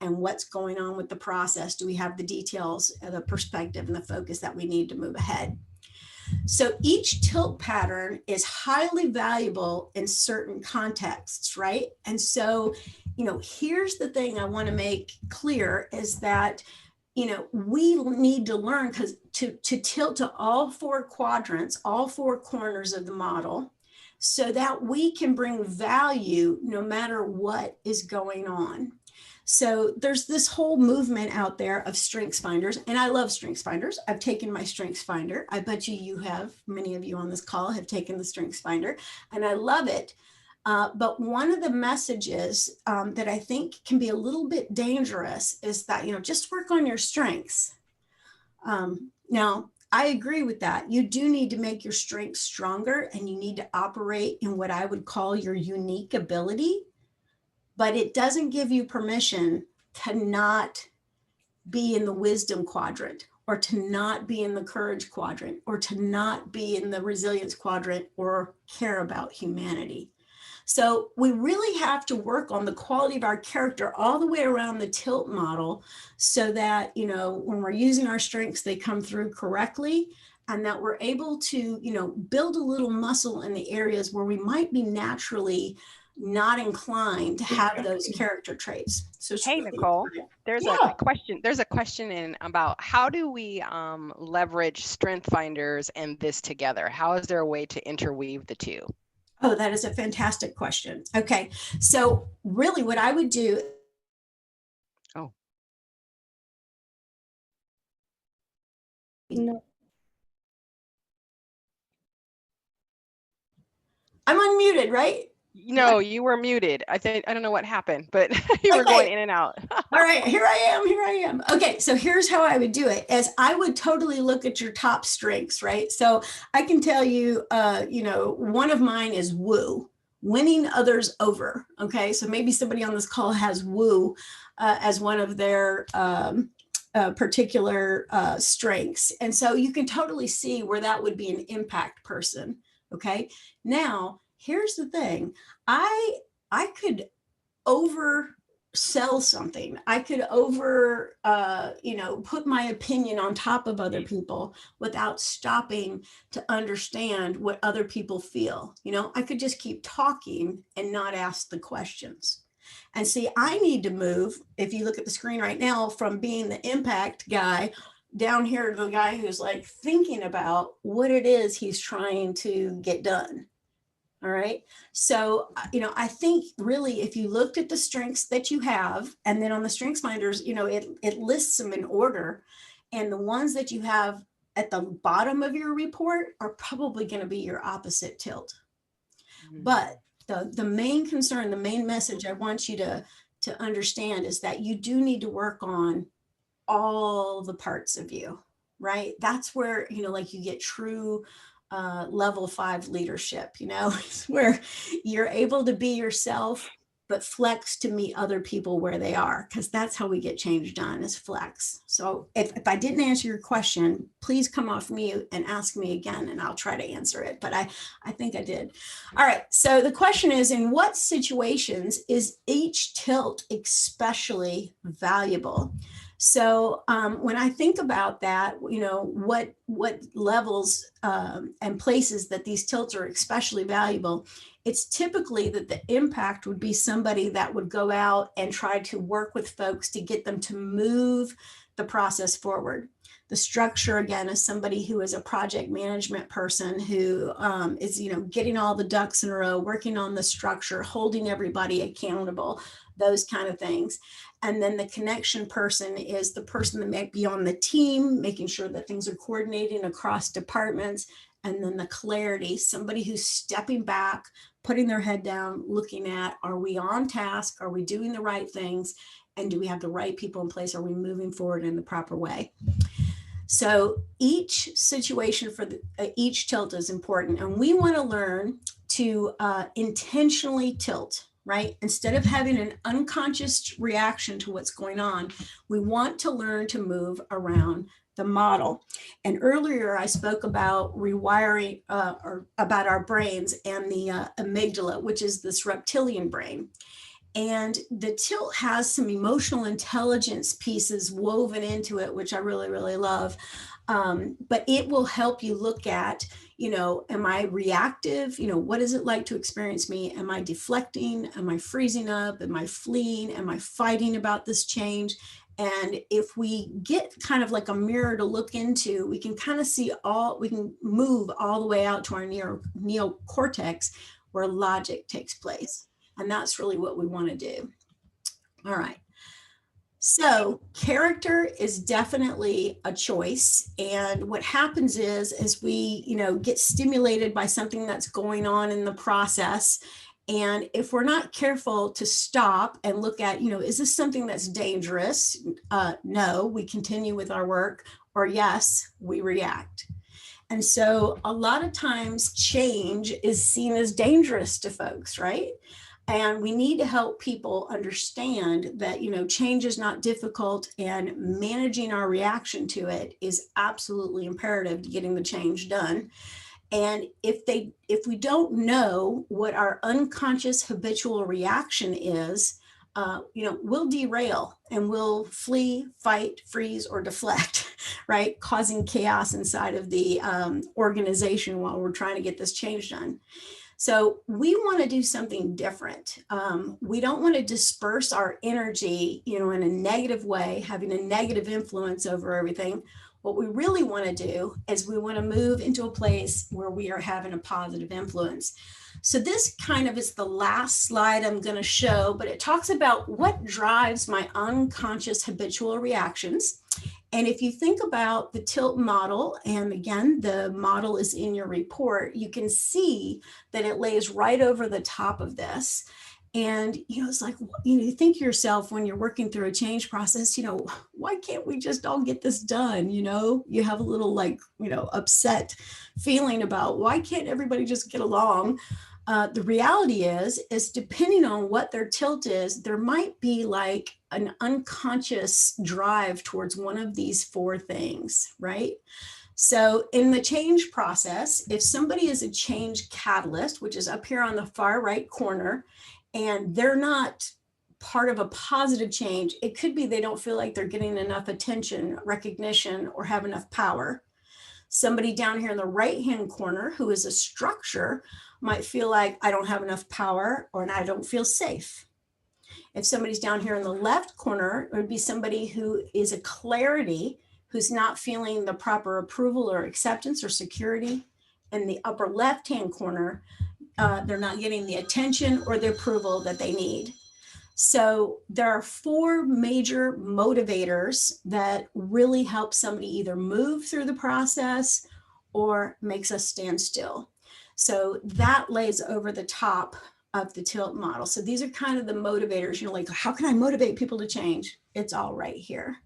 and what's going on with the process. Do we have the details, the perspective, and the focus that we need to move ahead? So each tilt pattern is highly valuable in certain contexts, right? And so, here's the thing I want to make clear is that, we need to learn to tilt to all 4 quadrants, all 4 corners of the model, so that we can bring value no matter what is going on. So there's this whole movement out there of strengths finders, and I love strengths finders. I've taken my strengths finder. I bet you have, many of you on this call have taken the strengths finder, and I love it. But one of the messages that I think can be a little bit dangerous is that, just work on your strengths. Now, I agree with that. You do need to make your strengths stronger, and you need to operate in what I would call your unique ability, but it doesn't give you permission to not be in the wisdom quadrant, or to not be in the courage quadrant, or to not be in the resilience quadrant, or care about humanity. So we really have to work on the quality of our character all the way around the tilt model, so that, when we're using our strengths, they come through correctly, and that we're able to, build a little muscle in the areas where we might be naturally not inclined to have those character traits. So hey, Nicole, there's a question in about how do we leverage strength finders and this together? How is there a way to interweave the two? Oh, that is a fantastic question. Okay, so really what I would do. Oh. No. I'm unmuted, right? No, you were muted. I don't know what happened, but you were going in and out. All right, here I am. Okay, so here's how I would do it, as I would totally look at your top strengths, right? So I can tell you, one of mine is woo, winning others over. Okay, so maybe somebody on this call has woo as one of their particular strengths. And so you can totally see where that would be an impact person. Okay, now here's the thing. I could oversell something. I could put my opinion on top of other people without stopping to understand what other people feel. I could just keep talking and not ask the questions. And see, I need to move, if you look at the screen right now, from being the impact guy down here to the guy who's like thinking about what it is he's trying to get done. All right. So, I think really, if you looked at the strengths that you have, and then on the strengths finders, it lists them in order, and the ones that you have at the bottom of your report are probably going to be your opposite tilt. Mm-hmm. But the main concern, the main message I want you to understand is that you do need to work on all the parts of you, right? That's where, like, you get true level 5 leadership, where you're able to be yourself, but flex to meet other people where they are, because that's how we get change done, is flex. So if I didn't answer your question, please come off mute and ask me again, and I'll try to answer it. But I think I did. All right. So the question is, in what situations is each tilt especially valuable? So when I think about that, what levels and places that these tilts are especially valuable, it's typically that the impact would be somebody that would go out and try to work with folks to get them to move the process forward. The structure, again, is somebody who is a project management person who is, getting all the ducks in a row, working on the structure, holding everybody accountable, those kind of things. And then the connection person is the person that might be on the team, making sure that things are coordinating across departments. And then the clarity, somebody who's stepping back, putting their head down, looking at, are we on task? Are we doing the right things? And do we have the right people in place? Are we moving forward in the proper way? So each situation for each tilt is important. And we want to learn to intentionally tilt, right? Instead of having an unconscious reaction to what's going on, we want to learn to move around the model. And earlier I spoke about rewiring, or about our brains and the amygdala, which is this reptilian brain. And the tilt has some emotional intelligence pieces woven into it, which I really, really love. But it will help you look at, am I reactive? What is it like to experience me? Am I deflecting? Am I freezing up? Am I fleeing? Am I fighting about this change? And if we get kind of like a mirror to look into, we can kind of see we can move all the way out to our neocortex, where logic takes place. And that's really what we want to do. All right. So character is definitely a choice. And what happens is, as we, get stimulated by something that's going on in the process, and if we're not careful to stop and look at, is this something that's dangerous? No, we continue with our work, or yes, we react. And so a lot of times change is seen as dangerous to folks, right? And we need to help people understand that, change is not difficult, and managing our reaction to it is absolutely imperative to getting the change done. And if we don't know what our unconscious habitual reaction is, we'll derail and we'll flee, fight, freeze, or deflect, right? Causing chaos inside of the organization while we're trying to get this change done. So we want to do something different. We don't want to disperse our energy, in a negative way, having a negative influence over everything. What we really want to do is we want to move into a place where we are having a positive influence. So this kind of is the last slide I'm going to show, but it talks about what drives my unconscious habitual reactions. And if you think about the tilt model, and again, the model is in your report, you can see that it lays right over the top of this. And, it's like, you think to yourself when you're working through a change process, why can't we just all get this done? You have a little upset feeling about why can't everybody just get along? The reality is depending on what their tilt is, there might be like an unconscious drive towards one of these four things, right? So in the change process, if somebody is a change catalyst, which is up here on the far right corner, and they're not part of a positive change, it could be they don't feel like they're getting enough attention, recognition, or have enough power. Somebody down here in the right-hand corner who is a structure might feel like I don't have enough power, or I don't feel safe. If somebody's down here in the left corner, it would be somebody who is a clarity, who's not feeling the proper approval or acceptance or security. In the upper left-hand corner, they're not getting the attention or the approval that they need. So there are four major motivators that really help somebody either move through the process or makes us stand still. So that lays over the top of the tilt model. So these are kind of the motivators, like, how can I motivate people to change? It's all right here.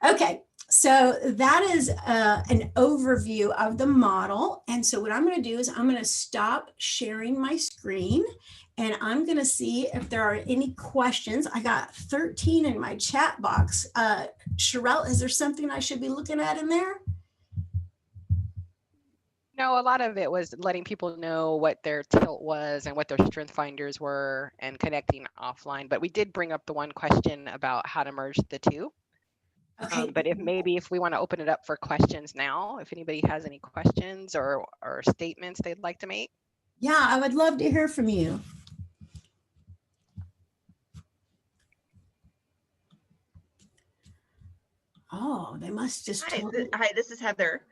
Okay, so that is an overview of the model. And so what I'm going to do is I'm going to stop sharing my screen, and I'm going to see if there are any questions. I got 13 in my chat box. Sherelle, is there something I should be looking at in there? No, a lot of it was letting people know what their tilt was and what their strength finders were and connecting offline. But we did bring up the one question about how to merge the two. Okay. But if we want to open it up for questions now, if anybody has any questions or statements they'd like to make. Yeah, I would love to hear from you. Oh, they must just. Hi, this is Heather.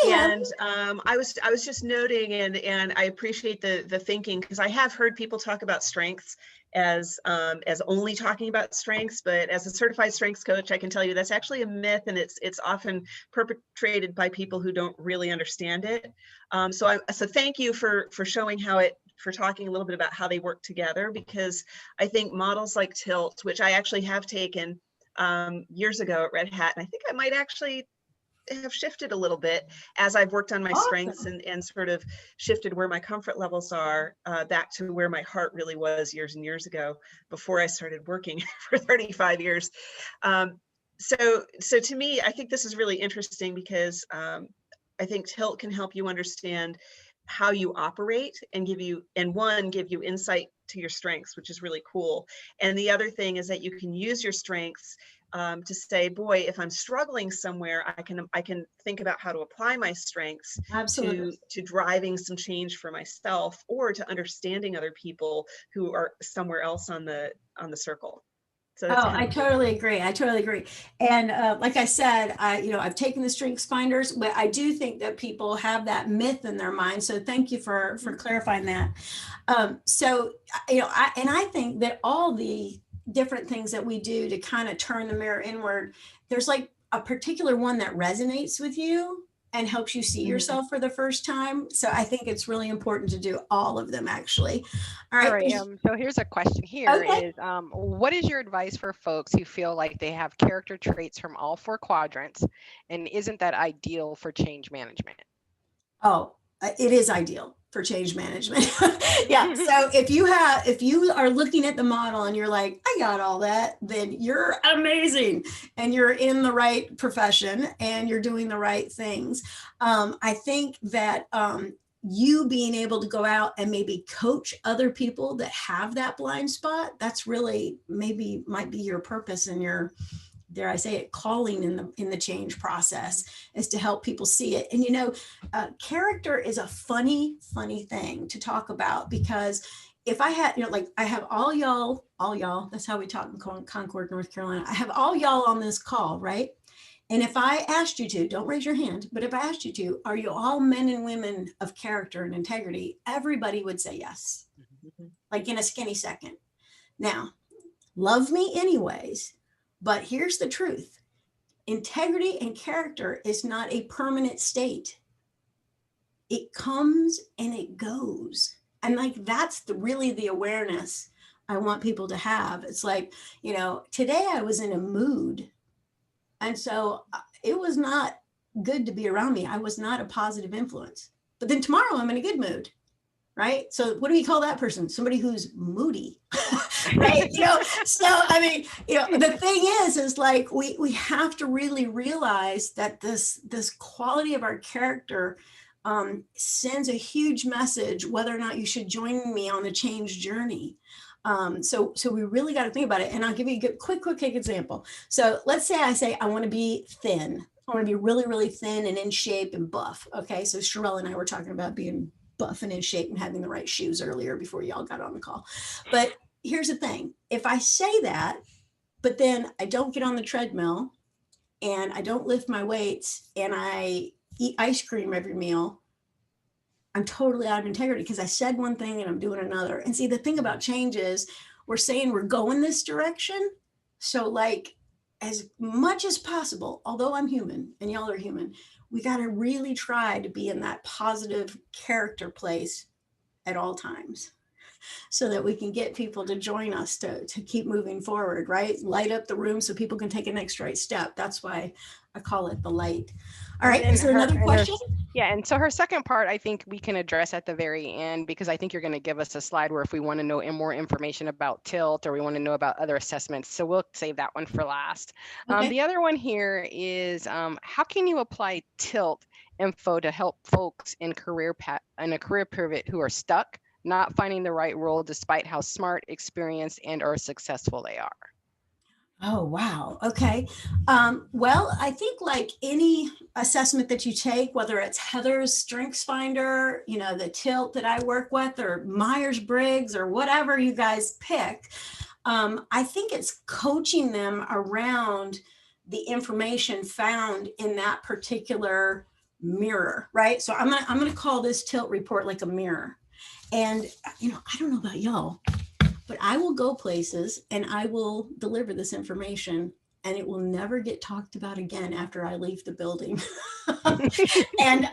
Hey, and I was just noting, and I appreciate the thinking, because I have heard people talk about strengths as only talking about strengths, but as a certified strengths coach, I can tell you that's actually a myth, and it's often perpetrated by people who don't really understand it. So thank you for showing for talking a little bit about how they work together, because I think models like Tilt, which I actually have taken years ago at Red Hat, and I think I might actually have shifted a little bit as I've worked on my strengths and sort of shifted where my comfort levels are back to where my heart really was years and years ago, before I started working for 35 years. So to me, I think this is really interesting, because I think Tilt can help you understand how you operate and give you insight to your strengths, which is really cool. And the other thing is that you can use your strengths to say, boy, if I'm struggling somewhere, I can think about how to apply my strengths to driving some change for myself, or to understanding other people who are somewhere else on the circle. So I totally agree. And like I said, I've taken the strengths finders, but I do think that people have that myth in their mind. So thank you for clarifying that. I think that all the different things that we do to kind of turn the mirror inward, there's like a particular one that resonates with you and helps you see yourself for the first time. So I think it's really important to do all of them, actually. All All right. right. So here's a question here Okay. is, what is your advice for folks who feel like they have character traits from all 4 quadrants, and isn't that ideal for change management? Oh, it is ideal for change management. Yeah. So if you are looking at the model and you're like, I got all that, then you're amazing and you're in the right profession and you're doing the right things. I think that you being able to go out and maybe coach other people that have that blind spot, that's really maybe might be your purpose and your, dare I say it, calling in the change process, is to help people see it. And character is a funny thing to talk about, because if I had, like I have all y'all, that's how we talk in Concord, North Carolina. I have all y'all on this call, right? And if I asked you to, don't raise your hand, but if I asked you to, are you all men and women of character and integrity? Everybody would say yes, like in a skinny second. Now, love me anyways. But here's the truth. Integrity and character is not a permanent state. It comes and it goes. And like, that's really the awareness I want people to have. It's like, today I was in a mood. And so it was not good to be around me. I was not a positive influence. But then tomorrow I'm in a good mood. Right? So what do we call that person? Somebody who's moody, right? So, I mean, the thing is like, we have to really realize that this quality of our character sends a huge message, whether or not you should join me on the change journey. So we really got to think about it. And I'll give you a quick example. So let's say I want to be thin. I want to be really, really thin and in shape and buff. Okay. So Sherelle and I were talking about being buff and in shape and having the right shoes earlier before y'all got on the call. But here's the thing. If I say that, but then I don't get on the treadmill and I don't lift my weights and I eat ice cream every meal, I'm totally out of integrity, because I said one thing and I'm doing another. And see, the thing about change is we're saying we're going this direction. So like, as much as possible, although I'm human and y'all are human, we got to really try to be in that positive character place at all times, so that we can get people to join us to keep moving forward, right? Light up the room so people can take a next right step. That's why I call it the light. All right, is there another question? Yeah, and so her second part, I think we can address at the very end, because I think you're going to give us a slide where if we want to know more information about TILT or we want to know about other assessments. So we'll save that one for last. Okay. The other one here is how can you apply TILT info to help folks in a career pivot who are stuck, not finding the right role despite how smart, experienced, and or successful they are? Oh, wow. Okay. Well, I think like any assessment that you take, whether it's Heather's Strengths Finder, the TILT that I work with, or Myers-Briggs, or whatever you guys pick, I think it's coaching them around the information found in that particular mirror, right? So I'm gonna call this TILT report like a mirror. And, I don't know about y'all, but I will go places and I will deliver this information and it will never get talked about again after I leave the building. And, and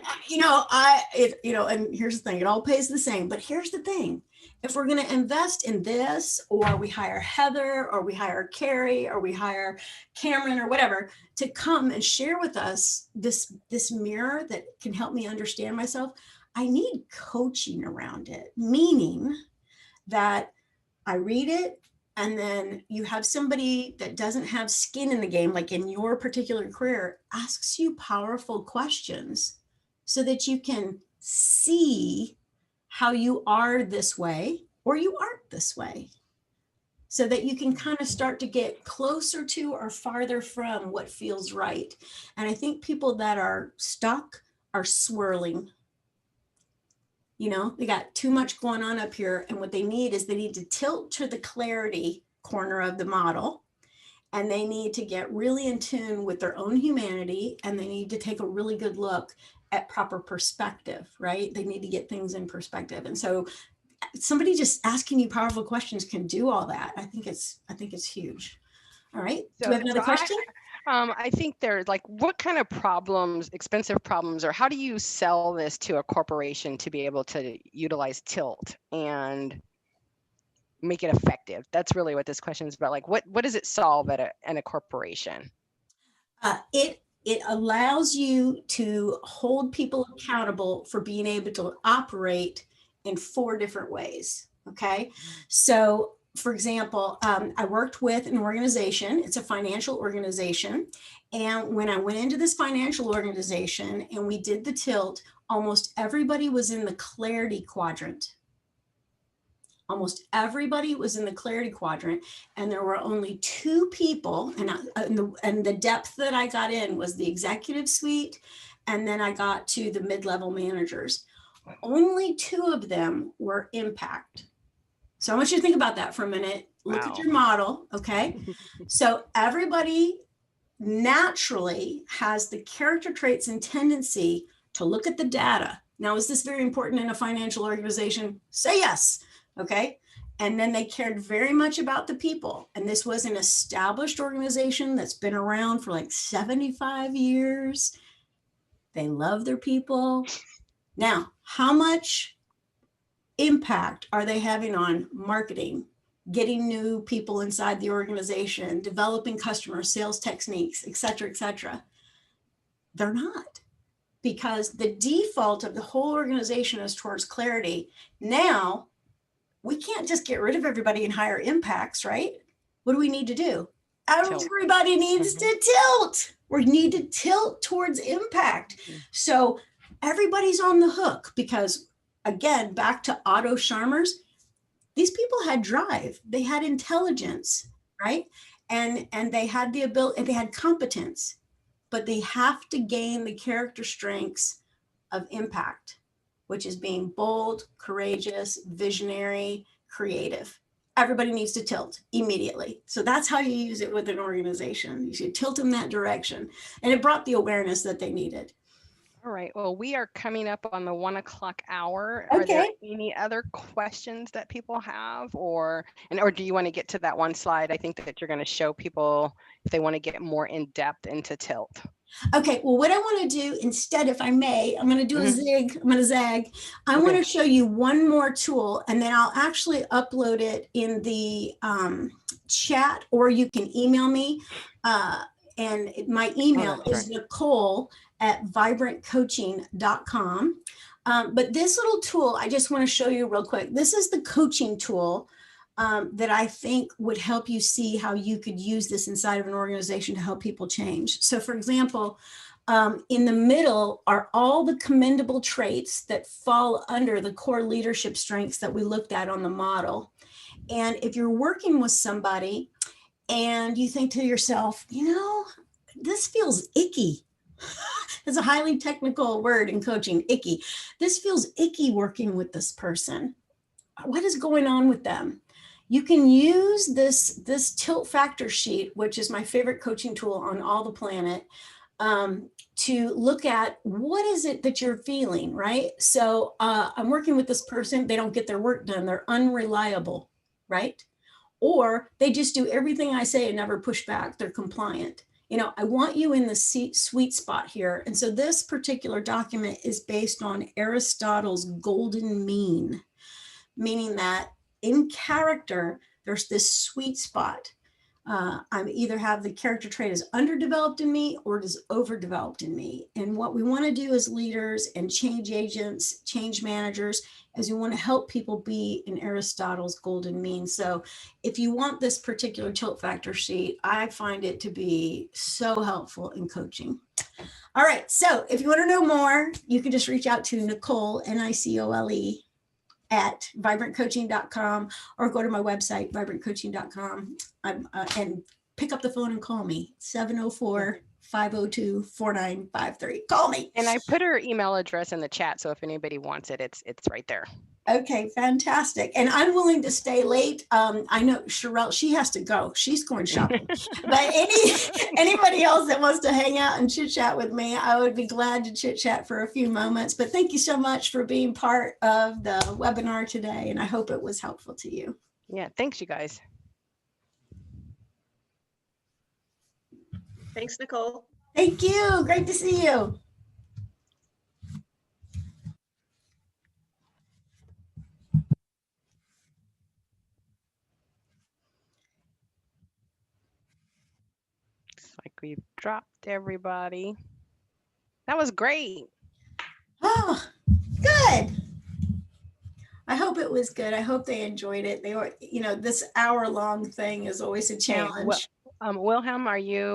here's the thing, it all pays the same, but here's the thing. If we're going to invest in this, or we hire Heather, or we hire Carrie, or we hire Cameron, or whatever, to come and share with us this mirror that can help me understand myself, I need coaching around it, meaning that I read it, and then you have somebody that doesn't have skin in the game, like in your particular career, asks you powerful questions so that you can see how you are this way or you aren't this way, so that you can kind of start to get closer to or farther from what feels right. And I think people that are stuck are swirling. They got too much going on up here. And what they need is they need to tilt to the clarity corner of the model. And they need to get really in tune with their own humanity. And they need to take a really good look at proper perspective, right? They need to get things in perspective. And so somebody just asking you powerful questions can do all that. I think it's huge. All right. Do we have another question? I think there's like, what kind of problems, expensive problems, or how do you sell this to a corporation to be able to utilize Tilt and make it effective? That's really what this question is about. Like, what does it solve at a corporation? It allows you to hold people accountable for being able to operate in 4 different ways. Okay. So for example, I worked with an organization. It's a financial organization. And when I went into this financial organization and we did the Tilt, almost everybody was in the clarity quadrant. Almost everybody was in the clarity quadrant, and there were only 2 people, and the depth that I got in was the executive suite, and then I got to the mid-level managers. Only 2 of them were impact. So I want you to think about that for a minute. Look at your model, okay? So everybody naturally has the character traits and tendency to look at the data. Now, is this very important in a financial organization? Say yes. Okay. And then they cared very much about the people. And this was an established organization that's been around for like 75 years. They love their people. Now, how much impact are they having on marketing, getting new people inside the organization, developing customer sales techniques, et cetera, et cetera? They're not, because the default of the whole organization is towards clarity. Now, we can't just get rid of everybody and hire impacts, right? What do we need to do? Everybody needs to tilt. We need to tilt towards impact. So everybody's on the hook because, again, back to Otto Scharmer's, these people had drive, they had intelligence, right? And they had the ability, they had competence, but they have to gain the character strengths of impact, which is being bold, courageous, visionary, creative. Everybody needs to tilt immediately. So that's how you use it with an organization. You should tilt in that direction. And it brought the awareness that they needed. All right. Well, we are coming up on the 1 o'clock hour. Okay. Are there any other questions that people have, or do you want to get to that one slide? I think that you're going to show people if they want to get more in depth into Tilt. Okay, well, what I want to do instead, if I may, I'm going to do a zig. I'm going to zag. I want to show you one more tool, and then I'll actually upload it in the chat, or you can email me. And my email is Nicole@vibrantcoaching.com. But this little tool, I just want to show you real quick. This is the coaching tool that I think would help you see how you could use this inside of an organization to help people change. So for example, in the middle are all the commendable traits that fall under the core leadership strengths that we looked at on the model. And if you're working with somebody and you think to yourself, you know, this feels icky. It's a highly technical word in coaching, icky. This feels icky working with this person. What is going on with them? You can use this tilt factor sheet, which is my favorite coaching tool on all the planet, to look at what is it that you're feeling, right? So I'm working with this person, they don't get their work done, they're unreliable, right? Or they just do everything I say and never push back, they're compliant. You know, I want you in the sweet spot here. And so this particular document is based on Aristotle's golden mean, meaning that in character, there's this sweet spot. I either have the character trait is underdeveloped in me or it is overdeveloped in me. And what we want to do as leaders and change agents, change managers, is we want to help people be in Aristotle's golden mean. So if you want this particular tilt factor sheet, I find it to be so helpful in coaching. All right. So if you want to know more, you can just reach out to Nicole, Nicole, at vibrantcoaching.com, or go to my website, vibrantcoaching.com, and pick up the phone and call me, 704-502-4953. Call me. And I put her email address in the chat, so if anybody wants it, it's right there. Okay, fantastic. And I'm willing to stay late. I know Sherelle, she has to go. She's going shopping. But anybody else that wants to hang out and chit chat with me, I would be glad to chit chat for a few moments. But thank you so much for being part of the webinar today. And I hope it was helpful to you. Yeah, thanks, you guys. Thanks, Nicole. Thank you. Great to see you. Looks like we've dropped everybody. That was great. Oh, good. I hope it was good. I hope they enjoyed it. They were, this hour-long thing is always a challenge. Okay, Wilhelm, are you